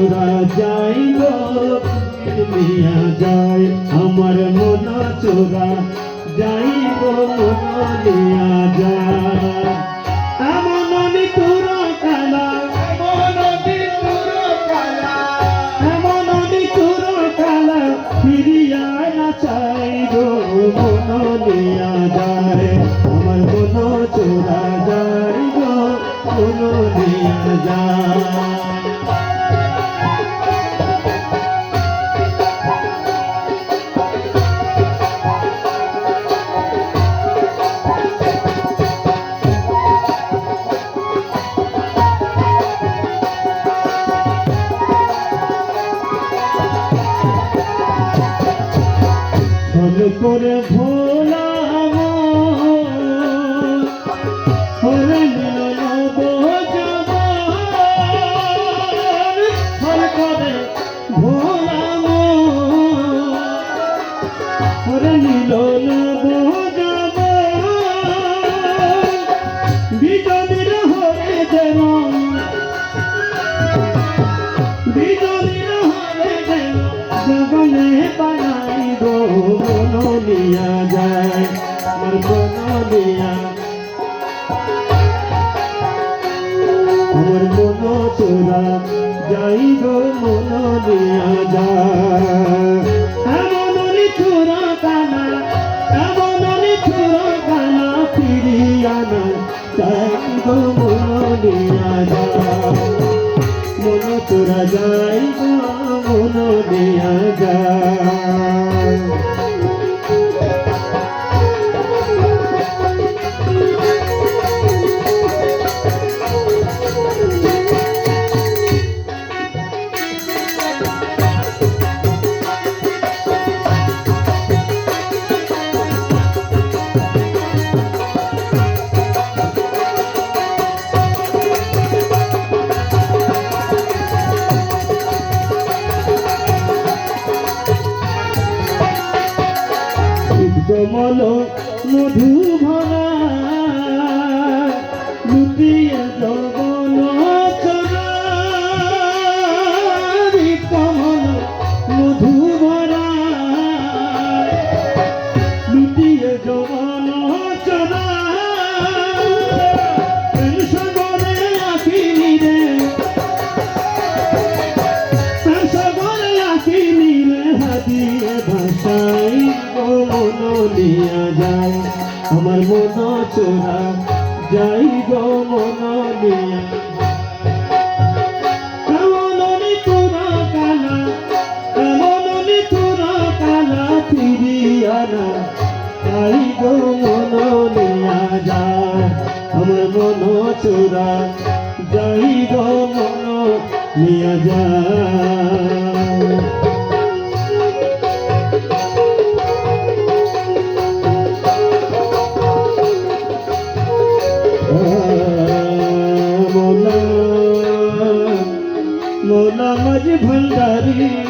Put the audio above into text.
চোরা যাই গো নিয়া যায় আমার মন চোরা যাই গো মন নিয়া যায় এমন নিতুর কালা এমন নিতুর কালা ফিরিয়া না চাই গো মন নিয়া যায় আমার মন চোরা যাই গো মন নিয়া যায় করে ভোলাম হরে নীলনব জবান হরে করে ভোলাম হরে নীলনব জবান বিজনীর হরে যেমন বিজনীর হরে যেমন জগনে বানাই গো নিয়া যায় আমার মন নিয়া আমার মন চোরা যাই গো মন নিয়া যায় এমন নিথুরা কানা এমন নিথুরা কানা ফিরিয়া না যাই গো মন নিয়া যায় মন চোরা যাই গো মন নিয়া যায় কমল মধু ভরা লুটিয়ে জগন চরা কমল মধু ভরা লুটিয়ে জগন চরা সাগরে আঁকিনি রে সাগরে আঁকিনি রে হাদিয়ে ভাষাই মন নিয়া যায় আমার মন চোরা যাই গো মন নিয়া এমন নিতুরা কালা এমন নিতুরা কালা ফিরিয়া না যাই গো মন নিয়া যায় আমার মন চোরা যাই গো মন নিয়া যায় मोला मज भंडारी